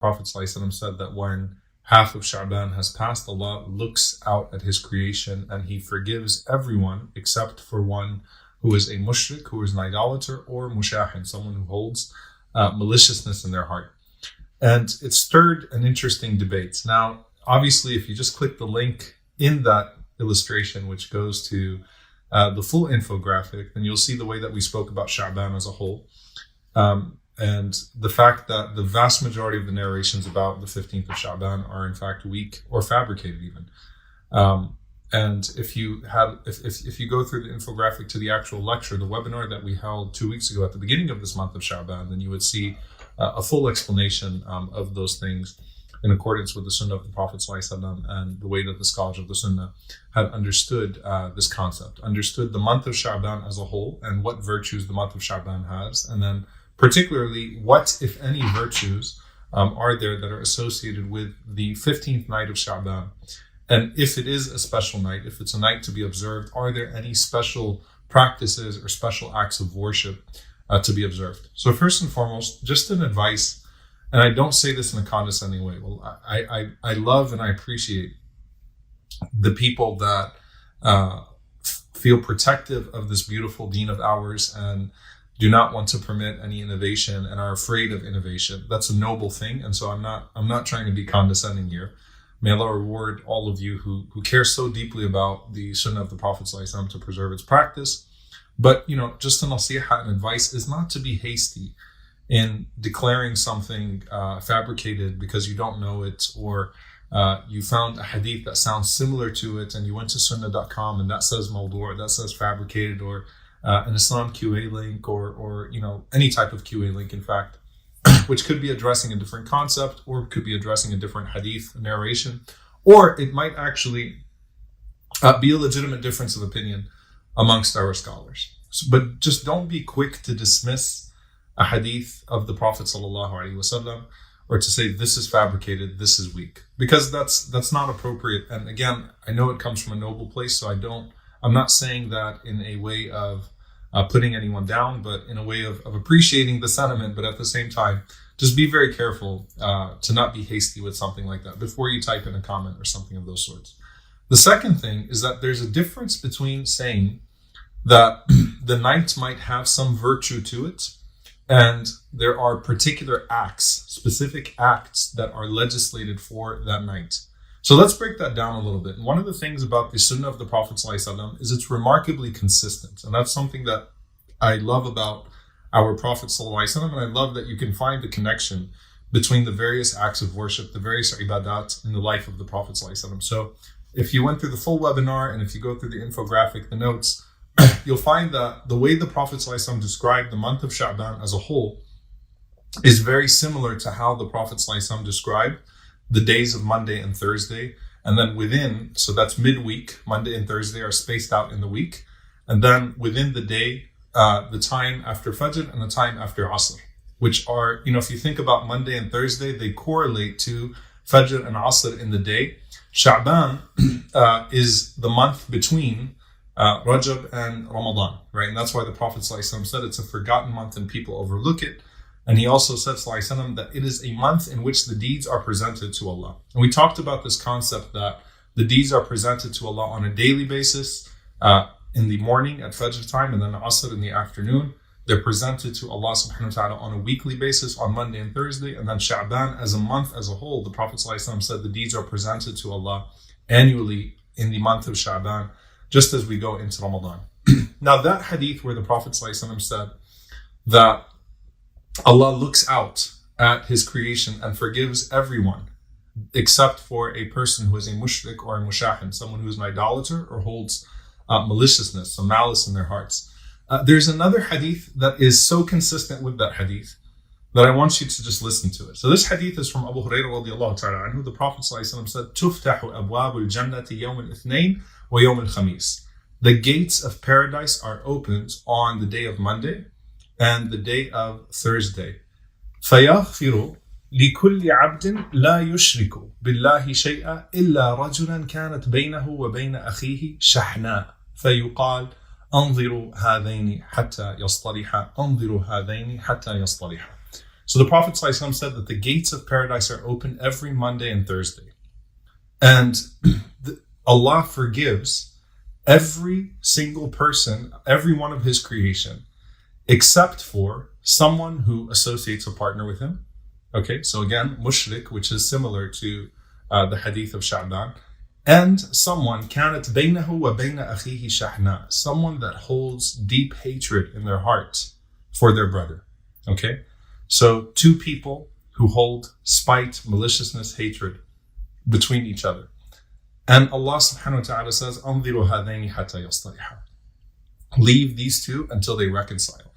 Prophet ﷺ said that when half of Sha'ban has passed, Allah looks out at His creation and He forgives everyone except for one who is a mushrik, who is an idolater, or mushahin, someone who holds maliciousness in their heart. And it stirred an interesting debate. Now, obviously, if you just click the link in that illustration, which goes to the full infographic, then you'll see the way that we spoke about Sha'ban as a whole. And the fact that the vast majority of the narrations about the 15th of Sha'ban are in fact weak or fabricated even. And if you go through the infographic to the actual lecture, the webinar that we held 2 weeks ago at the beginning of this month of Sha'ban, then you would see a full explanation of those things in accordance with the Sunnah of the Prophet ﷺ and the way that the scholars of the Sunnah had understood this concept, understood the month of Sha'ban as a whole and what virtues the month of Sha'ban has, and then particularly what, if any, virtues are there that are associated with the 15th night of Sha'ban. And if it is a special night, if it's a night to be observed, are there any special practices or special acts of worship to be observed? So first and foremost, just an advice, and I don't say this in a condescending way. Well, I love and I appreciate the people that feel protective of this beautiful deen of ours and do not want to permit any innovation and are afraid of innovation. That's a noble thing, and so I'm not trying to be condescending here. May Allah reward all of you who care so deeply about the Sunnah of the Prophet ﷺ to preserve its practice. But just a nasiha and advice is not to be hasty in declaring something fabricated because you don't know it, or you found a hadith that sounds similar to it and you went to sunnah.com and that says mawdu', or that says fabricated, or an Islam QA link, or any type of QA link, in fact, which could be addressing a different concept, or could be addressing a different hadith narration, or it might actually be a legitimate difference of opinion amongst our scholars. But just don't be quick to dismiss a hadith of the Prophet ﷺ, or to say this is fabricated, this is weak, because that's not appropriate. And again, I know it comes from a noble place, so I'm not saying that in a way of putting anyone down, but in a way of appreciating the sentiment, but at the same time, just be very careful to not be hasty with something like that before you type in a comment or something of those sorts. The second thing is that there's a difference between saying that the night might have some virtue to it, and there are particular acts, specific acts that are legislated for that night. So let's break that down a little bit. And one of the things about the Sunnah of the Prophet ﷺ is it's remarkably consistent. And that's something that I love about our Prophet ﷺ, and I love that you can find the connection between the various acts of worship, the various ibadat in the life of the Prophet ﷺ. So if you went through the full webinar, and if you go through the infographic, the notes, you'll find that the way the Prophet ﷺ described the month of Sha'ban as a whole is very similar to how the Prophet ﷺ described the days of Monday and Thursday. And then within, so that's midweek, Monday and Thursday are spaced out in the week. And then within the day, the time after Fajr and the time after Asr, which are, if you think about Monday and Thursday, they correlate to Fajr and Asr in the day. Sha'ban is the month between Rajab and Ramadan, right? And that's why the Prophet ﷺ said it's a forgotten month and people overlook it. And he also said ﷺ that it is a month in which the deeds are presented to Allah. And we talked about this concept that the deeds are presented to Allah on a daily basis, in the morning at Fajr time, and then Asr in the afternoon. They're presented to Allah subhanahu wa ta'ala on a weekly basis on Monday and Thursday. And then Sha'ban as a month as a whole, the Prophet ﷺ said the deeds are presented to Allah annually in the month of Sha'ban, just as we go into Ramadan. Now that hadith where the Prophet ﷺ said that Allah looks out at His creation and forgives everyone except for a person who is a mushrik or a mushahin, someone who is an idolater or holds maliciousness, some malice in their hearts. There's another hadith that is so consistent with that hadith that I want you to just listen to it. So this hadith is from Abu Hurairah radiallahu ta'ala anhu. The Prophet ﷺ said, تُفْتَحُ أَبْوَابُ الْجَنَّةِ يَوْمَ الْإِثْنَيْنِ وَيَوْمَ الْخَمِيسِ. The gates of paradise are opened on the day of Monday and the day of Thursday. فَيَغْفِرُ لِكُلِّ عَبْدٍ لَا يُشْرِكُ بِاللَّهِ شَيْئًا إِلَّا رَجُلًا كَانَتْ بَيْنَهُ وَبَيْنَ أَخِيهِ شَحْنَاء فَيُقَالْ أَنْظِرُوا هَذَيْنِ حَتَّى يَصْطَلِحَا أَنْظِرُوا هَذَيْنِ حَتَّى يَصْطَلِحَا. So the Prophet ﷺ said that the gates of paradise are open every Monday and Thursday. And Allah forgives every single person, every one of his creation, except for someone who associates a partner with him. Okay, so again, mushrik, which is similar to the hadith of Sha'ban, and someone كانت بينه وبين أخيه شحناء, someone that holds deep hatred in their heart for their brother. Okay, so two people who hold spite, maliciousness, hatred between each other. And Allah subhanahu wa ta'ala says, أنظروا هذين حتى يصطلحا. Leave these two until they reconcile.